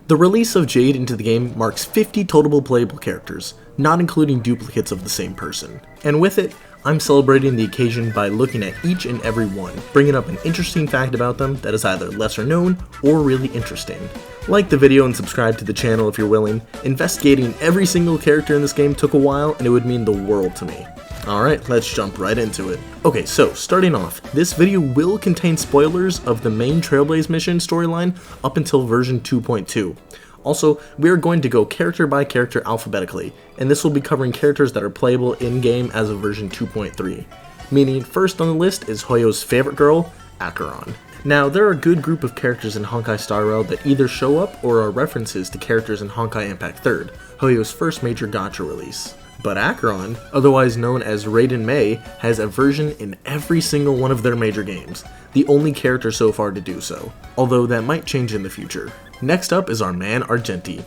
The release of Jade into the game marks 50 total playable characters, not including duplicates of the same person. And with it, I'm celebrating the occasion by looking at each and every one, bringing up an interesting fact about them that is either lesser known or really interesting. Like the video and subscribe to the channel if you're willing. Investigating every single character in this game took a while and it would mean the world to me. Alright, let's jump right into it. Okay, so starting off, this video will contain spoilers of the main Trailblaze mission storyline up until version 2.2. Also, we are going to go character by character alphabetically, and this will be covering characters that are playable in-game as of version 2.3. Meaning, first on the list is Hoyo's favorite girl, Acheron. Now, there are a good group of characters in Honkai starrail that either show up or are references to characters in Honkai Impact 3rd, Hoyo's first major gacha release. But Acheron, otherwise known as Raiden Mei, has a version in every single one of their major games, the only character so far to do so, although that might change in the future. Next up is our man Argenti.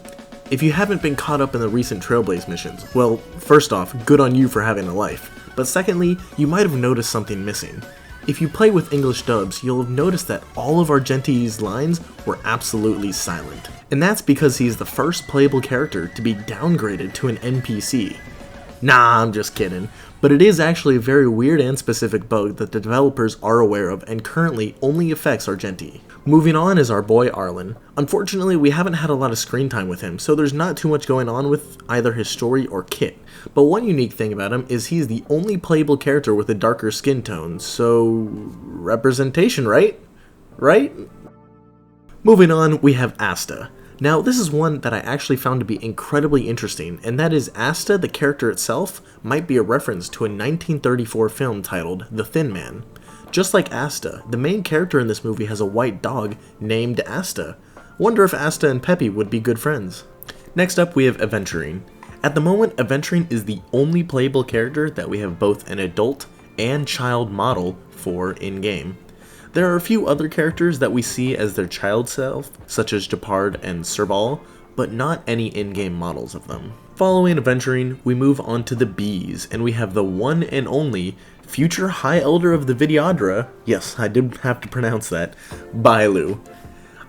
If you haven't been caught up in the recent Trailblaze missions, well, first off, good on you for having a life, but secondly, you might have noticed something missing. If you play with English dubs, you'll have noticed that all of Argenti's lines were absolutely silent. And that's because he's the first playable character to be downgraded to an NPC. Nah, I'm just kidding. But it is actually a very weird and specific bug that the developers are aware of and currently only affects Argenti. Moving on is our boy Arlen. Unfortunately, we haven't had a lot of screen time with him, so there's not too much going on with either his story or kit. But one unique thing about him is he's the only playable character with a darker skin tone, so representation, right? Right? Moving on, we have Asta. Now, this is one that I actually found to be incredibly interesting, and that is Asta, the character itself, might be a reference to a 1934 film titled The Thin Man. Just like Asta, the main character in this movie has a white dog named Asta. Wonder if Asta and Peppy would be good friends. Next up, we have Aventurine. At the moment, Aventurine is the only playable character that we have both an adult and child model for in-game. There are a few other characters that we see as their child self, such as Japard and Serval, but not any in-game models of them. Following Aventurine, we move on to the bees, and we have the one and only future High Elder of the Vidyadhara, yes, I did have to pronounce that, Bailu.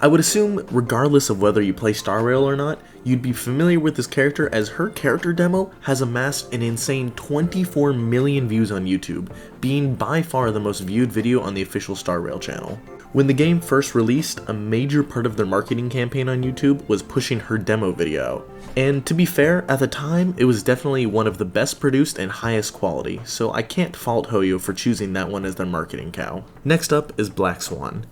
I would assume, regardless of whether you play starrail or not, you'd be familiar with this character as her character demo has amassed an insane 24 million views on YouTube, being by far the most viewed video on the official starrail channel. When the game first released, a major part of their marketing campaign on YouTube was pushing her demo video out. And to be fair, at the time, it was definitely one of the best produced and highest quality, so I can't fault Hoyo for choosing that one as their marketing cow. Next up is Black Swan.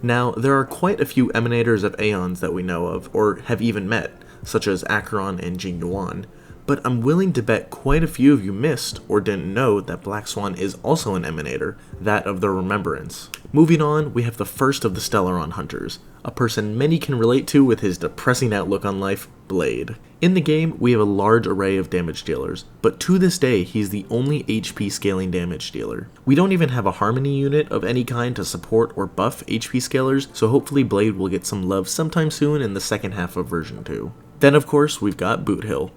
Now, there are quite a few emanators of Aeons that we know of, or have even met, such as Acheron and Jing Yuan, but I'm willing to bet quite a few of you missed or didn't know that Black Swan is also an emanator, that of the Remembrance. Moving on, we have the first of the Stellaron Hunters, a person many can relate to with his depressing outlook on life, Blade. In the game, we have a large array of damage dealers, but to this day, he's the only HP scaling damage dealer. We don't even have a harmony unit of any kind to support or buff HP scalers, so hopefully Blade will get some love sometime soon in the second half of version 2. Then of course, we've got Boothill.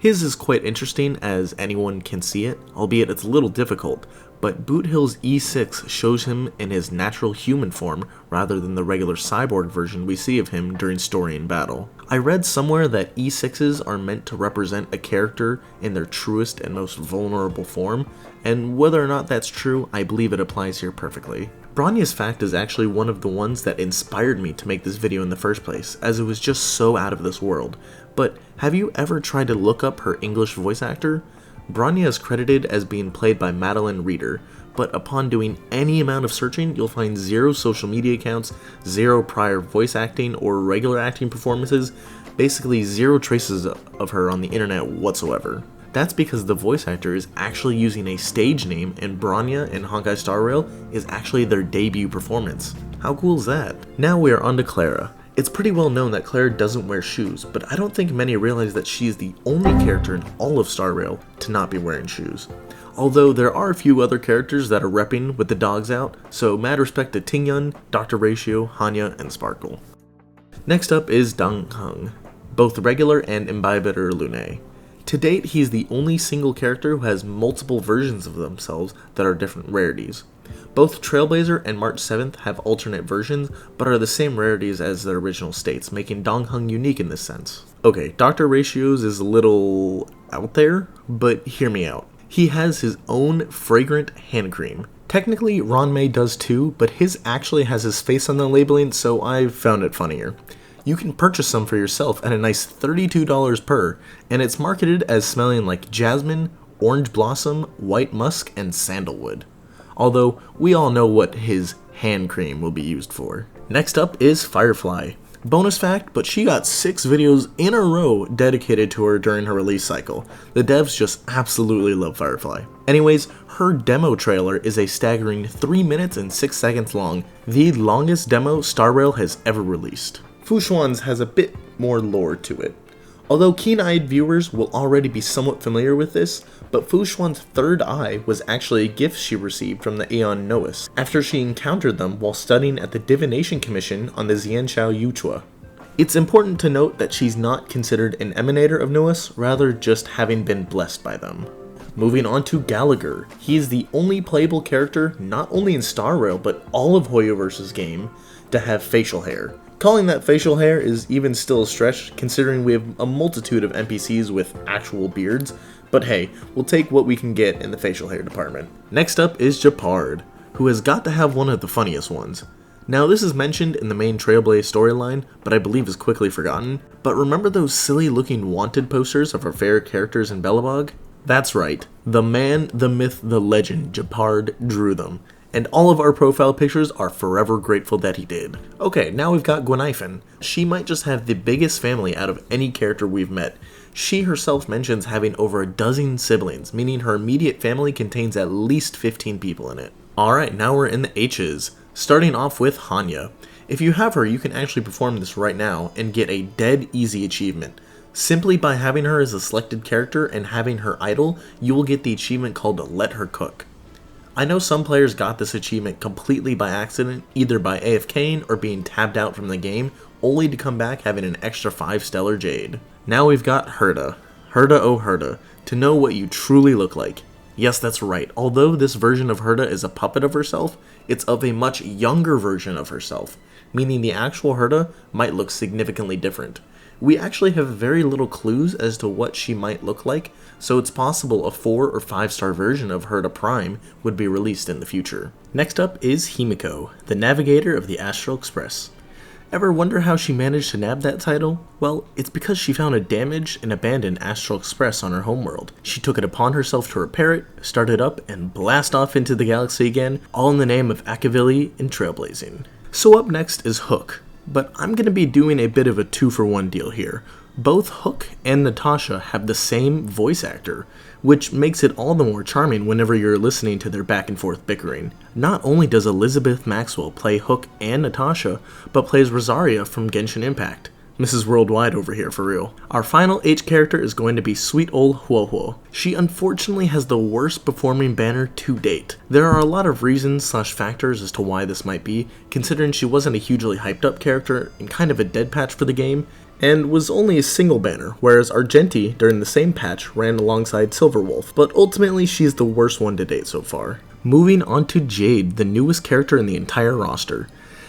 His is quite interesting as anyone can see it, albeit it's a little difficult, but Boothill's E6 shows him in his natural human form rather than the regular cyborg version we see of him during story and battle. I read somewhere that E6s are meant to represent a character in their truest and most vulnerable form, and whether or not that's true, I believe it applies here perfectly. Bronya's fact is actually one of the ones that inspired me to make this video in the first place, as it was just so out of this world. But have you ever tried to look up her English voice actor? Bronya is credited as being played by Madeline Reeder, but upon doing any amount of searching, you'll find 0 social media accounts, 0 prior voice acting or regular acting performances, basically 0 traces of her on the internet whatsoever. That's because the voice actor is actually using a stage name, and Bronya in Honkai starrail is actually their debut performance. How cool is that? Now we are on to Clara. It's pretty well known that Clara doesn't wear shoes, but I don't think many realize that she is the only character in all of starrail to not be wearing shoes. Although there are a few other characters that are repping with the dogs out, so mad respect to Tingyun, Dr. Ratio, Hanya, and Sparkle. Next up is Dang Heng, both regular and Imbibitor Lune. To date, he is the only single character who has multiple versions of themselves that are different rarities. Both Trailblazer and March 7th have alternate versions, but are the same rarities as their original states, making Dongheng unique in this sense. Okay, Dr. Ratios is a little out there, but hear me out. He has his own fragrant hand cream. Technically, Ranmei does too, but his actually has his face on the labeling, so I found it funnier. You can purchase some for yourself at a nice $32 per, and it's marketed as smelling like jasmine, orange blossom, white musk, and sandalwood. Although, we all know what his hand cream will be used for. Next up is Firefly. Bonus fact, but she got 6 videos in a row dedicated to her during her release cycle. The devs just absolutely love Firefly. Anyways, her demo trailer is a staggering 3 minutes and 6 seconds long, the longest demo Starrail has ever released. Fushuan's has a bit more lore to it. Although keen-eyed viewers will already be somewhat familiar with this, but Fushuan's third eye was actually a gift she received from the Aeon Nous, after she encountered them while studying at the Divination Commission on the Xianshao Yuchua. It's important to note that she's not considered an emanator of Nous, rather just having been blessed by them. Moving on to Gallagher. He is the only playable character, not only in Starrail, but all of Hoyoverse's game, to have facial hair. Calling that facial hair is even still a stretch, considering we have a multitude of NPCs with actual beards, but hey, we'll take what we can get in the facial hair department. Next up is Japard, who has got to have one of the funniest ones. Now this is mentioned in the main Trailblaze storyline, but I believe is quickly forgotten, but remember those silly looking wanted posters of our favorite characters in Belobog? That's right, the man, the myth, the legend, Japard drew them. And all of our profile pictures are forever grateful that he did. Okay, now we've got Gwenaifen. She might just have the biggest family out of any character we've met. She herself mentions having over a dozen siblings, meaning her immediate family contains at least 15 people in it. Alright, now we're in the H's. Starting off with Hanya. If you have her, you can actually perform this right now and get a dead easy achievement. Simply by having her as a selected character and having her idol, you will get the achievement called Let Her Cook. I know some players got this achievement completely by accident, either by AFKing or being tabbed out from the game, only to come back having an extra 5 stellar jade. Now we've got Herda. Herda oh Herda, to know what you truly look like. Yes, that's right, although this version of Herda is a puppet of herself, it's of a much younger version of herself, meaning the actual Herda might look significantly different. We actually have very little clues as to what she might look like, so it's possible a 4 or 5 star version of Herda Prime would be released in the future. Next up is Himiko, the navigator of the Astral Express. Ever wonder how she managed to nab that title? Well, it's because she found a damaged and abandoned Astral Express on her homeworld. She took it upon herself to repair it, start it up, and blast off into the galaxy again, all in the name of Akavili and trailblazing. So up next is Hook. But I'm going to be doing a bit of a 2-for-1 deal here. Both Hook and Natasha have the same voice actor, which makes it all the more charming whenever you're listening to their back and forth bickering. Not only does Elizabeth Maxwell play Hook and Natasha, but plays Rosaria from Genshin Impact. Mrs. Worldwide over here for real. Our final H character is going to be sweet old Huohuo. She unfortunately has the worst performing banner to date. There are a lot of reasons / factors as to why this might be, considering she wasn't a hugely hyped up character and kind of a dead patch for the game, and was only a single banner, whereas Argenti during the same patch ran alongside Silverwolf, but ultimately she's the worst one to date so far. Moving on to Jade, the newest character in the entire roster.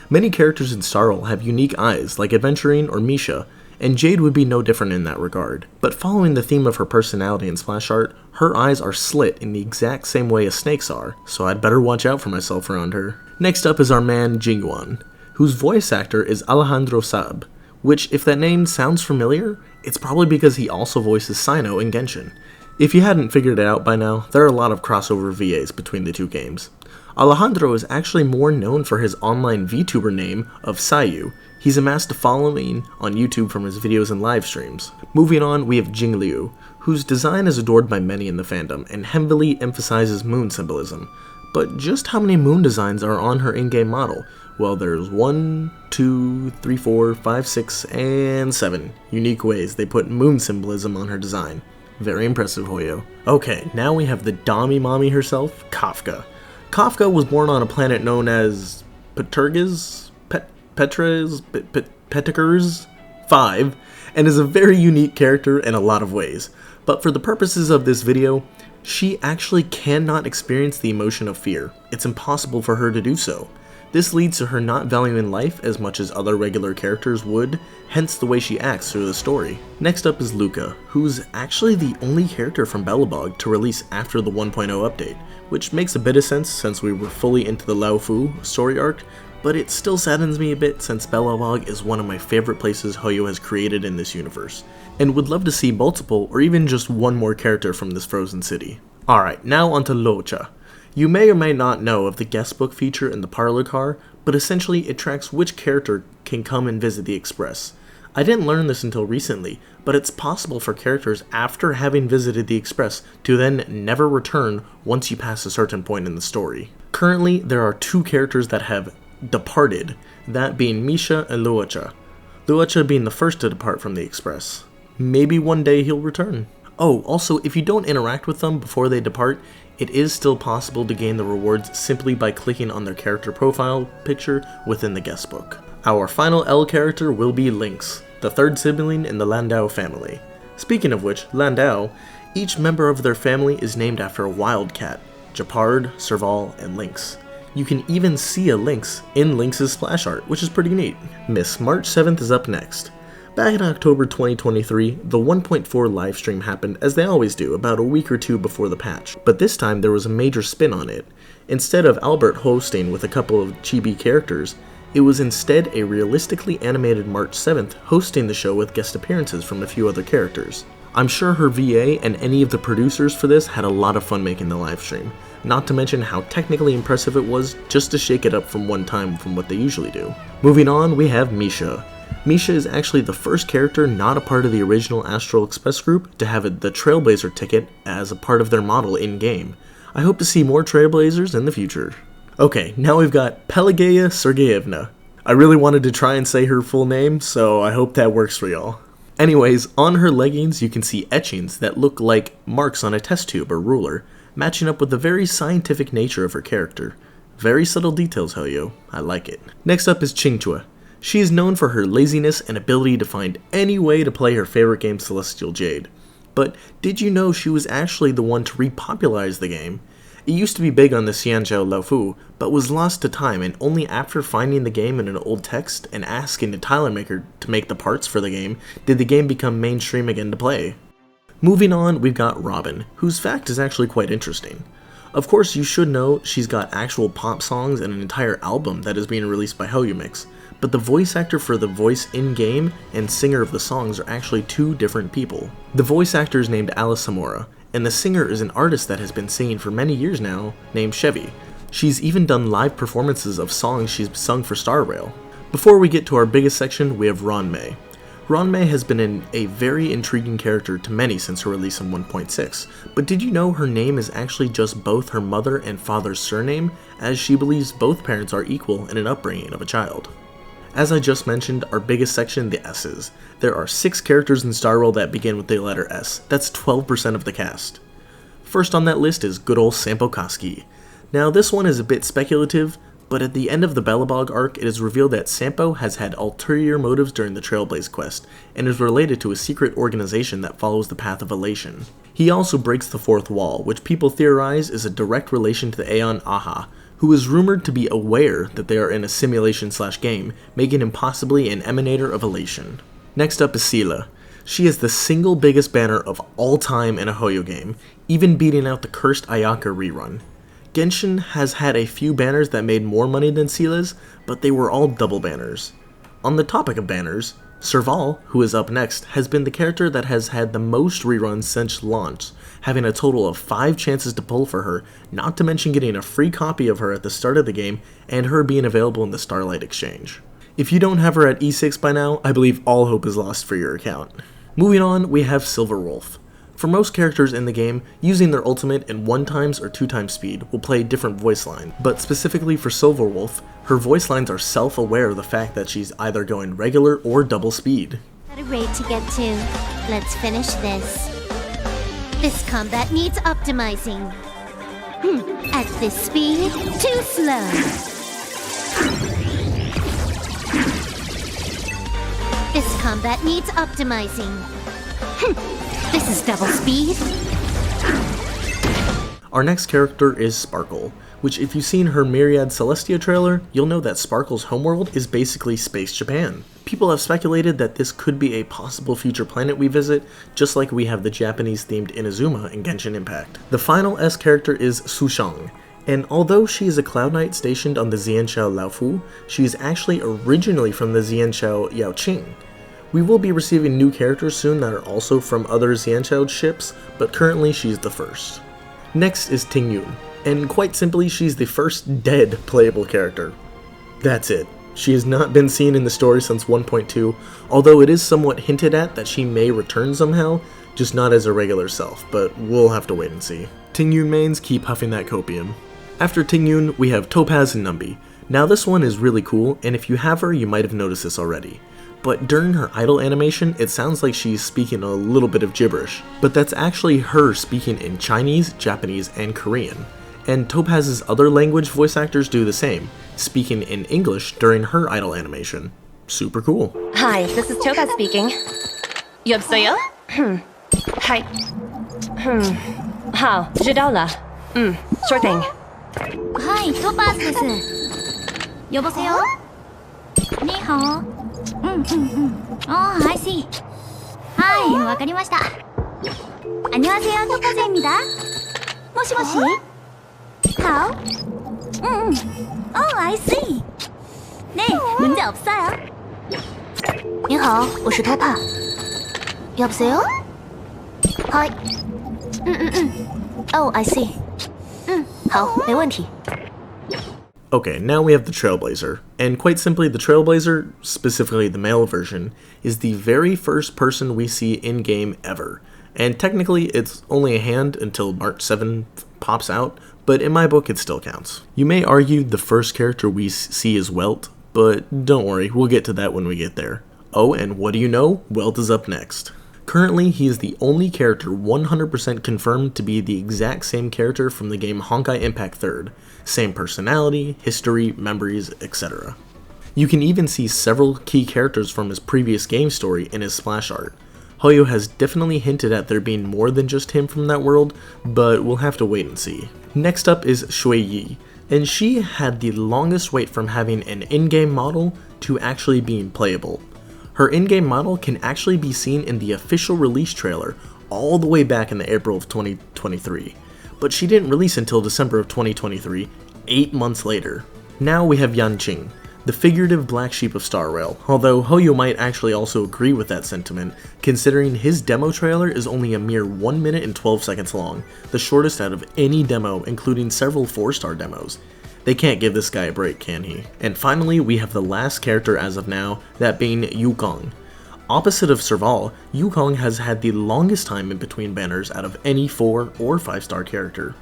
Many characters in Starrail have unique eyes, like Aventurine or Misha, and Jade would be no different in that regard. But following the theme of her personality and splash art, her eyes are slit in the exact same way as snakes are, so I'd better watch out for myself around her. Next up is our man Jingyuan, whose voice actor is Alejandro Saab, which, if that name sounds familiar, it's probably because he also voices Sino in Genshin. If you hadn't figured it out by now, there are a lot of crossover VAs between the two games. Alejandro is actually more known for his online VTuber name of Sayu. He's amassed a following on YouTube from his videos and live streams. Moving on, we have Jingliu, whose design is adored by many in the fandom and heavily emphasizes moon symbolism. But just how many moon designs are on her in-game model? Well, there's 1, 2, 3, 4, 5, 6, and 7 unique ways they put moon symbolism on her design. Very impressive, Hoyo. Okay, now we have the Dami Mommy herself, Kafka. Kafka was born on a planet known as Peturgas 5, and is a very unique character in a lot of ways. But for the purposes of this video, She actually cannot experience the emotion of fear. It's impossible for her to do so. This leads to her not valuing life as much as other regular characters would, hence the way she acts through the story. Next up is Luca, who's actually the only character from Belobog to release after the 1.0 update, which makes a bit of sense since we were fully into the Lao Fu story arc, but it still saddens me a bit since Belobog is one of my favorite places Hoyo has created in this universe, and would love to see multiple or even just one more character from this frozen city. Alright, now onto Locha. You may or may not know of the guest book feature in the parlor car, but essentially it tracks which character can come and visit the Express. I didn't learn this until recently, but it's possible for characters after having visited the Express to then never return once you pass a certain point in the story. Currently, there are 2 characters that have departed, that being Misha and Luocha. Luocha being the first to depart from the Express. Maybe one day he'll return. Oh, also, if you don't interact with them before they depart, it is still possible to gain the rewards simply by clicking on their character profile picture within the guest book. Our final L character will be Lynx, the 3rd sibling in the Landau family. Speaking of which, Landau, each member of their family is named after a wild cat: Japard, Serval, and Lynx. You can even see a Lynx in Lynx's splash art, which is pretty neat. Miss March 7th is up next. Back in October 2023, the 1.4 livestream happened as they always do, about a week or 2 before the patch, but this time there was a major spin on it. Instead of Albert hosting with a couple of chibi characters, it was instead a realistically animated March 7th hosting the show with guest appearances from a few other characters. I'm sure her VA and any of the producers for this had a lot of fun making the livestream, not to mention how technically impressive it was just to shake it up from one time from what they usually do. Moving on, we have Misha. Misha is actually the first character not a part of the original Astral Express group to have the Trailblazer ticket as a part of their model in-game. I hope to see more Trailblazers in the future. Okay, now we've got Pelageya Sergeyevna. I really wanted to try and say her full name, so I hope that works for y'all. Anyways, on her leggings you can see etchings that look like marks on a test tube or ruler, matching up with the very scientific nature of her character. Very subtle details, Hoyo. I like it. Next up is Qingchua. She is known for her laziness and ability to find any way to play her favorite game, Celestial Jade. But did you know she was actually the one to repopularize the game? It used to be big on the Xianzhou Laofu, but was lost to time, and only after finding the game in an old text and asking the tile maker to make the parts for the game did the game become mainstream again to play. Moving on, we've got Robin, whose fact is actually quite interesting. Of course, you should know she's got actual pop songs and an entire album that is being released by Hoyo Mix, but the voice actor for the voice in-game and singer of the songs are actually 2 different people. The voice actor is named Alice Samora, and the singer is an artist that has been singing for many years now, named Chevy. She's even done live performances of songs she's sung for Starrail. Before we get to our biggest section, we have Ronmei. Ronmei has been a very intriguing character to many since her release in 1.6, but did you know her name is actually just both her mother and father's surname, as she believes both parents are equal in an upbringing of a child? As I just mentioned, our biggest section, the S's. There are 6 characters in Starrail that begin with the letter S. That's 12% of the cast. First on that list is good old Sampo Koski. Now this one is a bit speculative, but at the end of the Belobog arc it is revealed that Sampo has had ulterior motives during the Trailblaze quest, and is related to a secret organization that follows the path of elation. He also breaks the 4th wall, which people theorize is a direct relation to the Aeon Aha, who is rumored to be aware that they are in a simulation/game, making him possibly an emanator of elation. Next up is Sela. She is the single biggest banner of all time in a Hoyo game, even beating out the cursed Ayaka rerun. Genshin has had a few banners that made more money than Sela's, but they were all double banners. On the topic of banners, Serval, who is up next, has been the character that has had the most reruns since launch, having a total of 5 chances to pull for her, not to mention getting a free copy of her at the start of the game, and her being available in the Starlight Exchange. If you don't have her at E6 by now, I believe all hope is lost for your account. Moving on, we have Silverwolf. For most characters in the game, using their ultimate in 1x or 2x speed will play a different voice line, but specifically for Silverwolf, her voice lines are self-aware of the fact that she's either going regular or double speed. Got a raid to get to. Let's finish this. This combat needs optimizing. At this speed, too slow. This combat needs optimizing. This is double speed. Our next character is Sparkle, which if you've seen her Myriad Celestia trailer, you'll know that Sparkle's homeworld is basically Space Japan. People have speculated that this could be a possible future planet we visit, just like we have the Japanese-themed Inazuma in Genshin Impact. The final S character is Sushang, and although she is a Cloud Knight stationed on the Xianqiao Laofu, she is actually originally from the Xianqiao Yaoqing. We will be receiving new characters soon that are also from other Xianqiao ships, but currently she's the first. Next is Tingyun, and quite simply she's the first dead playable character. That's it. She has not been seen in the story since 1.2, although it is somewhat hinted at that she may return somehow, just not as a regular self, but we'll have to wait and see. Tingyun mains keep huffing that copium. After Tingyun, we have Topaz and Numbi. Now this one is really cool, and if you have her, you might have noticed this already. But during her idle animation, it sounds like she's speaking a little bit of gibberish, but that's actually her speaking in Chinese, Japanese, and Korean. And Topaz's other language voice actors do the same, speaking in English during her idle animation. Super cool. Hi, this is Topaz speaking. 여보세요? Hi. 好，知道了. Sure thing. Hi, 토파즈 です. 여보세요? 你好. I see. Hi, わかりました. 안녕하세요, 토파즈입니다. 모시모시. 好. I see. 네, 문제 없어요. 你好，我是토파. 여보세요? Hi. I see. 好，没问题. Okay, now we have the Trailblazer, and quite simply the Trailblazer, specifically the male version, is the very first person we see in-game ever. And technically it's only a hand until March 7 pops out, but in my book it still counts. You may argue the first character we see is Welt, but don't worry, we'll get to that when we get there. Oh, and what do you know? Welt is up next. Currently, he is the only character 100% confirmed to be the exact same character from the game Honkai Impact 3rd. Same personality, history, memories, etc. You can even see several key characters from his previous game story in his splash art. Hoyo has definitely hinted at there being more than just him from that world, but we'll have to wait and see. Next up is Shui Yi, and she had the longest wait from having an in-game model to actually being playable. Her in-game model can actually be seen in the official release trailer all the way back in the April of 2023, but she didn't release until December of 2023, 8 months later. Now we have Yanqing, the figurative black sheep of Starrail, although Hoyo might actually also agree with that sentiment, considering his demo trailer is only a mere 1 minute and 12 seconds long, the shortest out of any demo, including several 4-star demos. They can't give this guy a break, can he? And finally, we have the last character as of now, that being Yukong. Opposite of Serval, Yukong has had the longest time in between banners out of any 4 or 5-star character.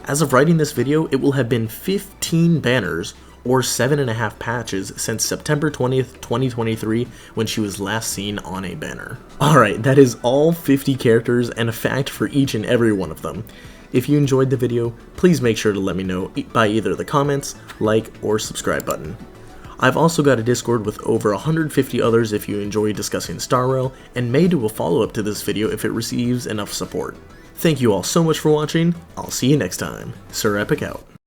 As of writing this video, it will have been 15 banners, or 7.5 patches, since September 20th, 2023, when she was last seen on a banner. Alright, that is all 50 characters and a fact for each and every one of them. If you enjoyed the video, please make sure to let me know by either the comments, like, or subscribe button. I've also got a Discord with over 150 others if you enjoy discussing starrail, and may do a follow-up to this video if it receives enough support. Thank you all so much for watching, I'll see you next time. Sir Epic out.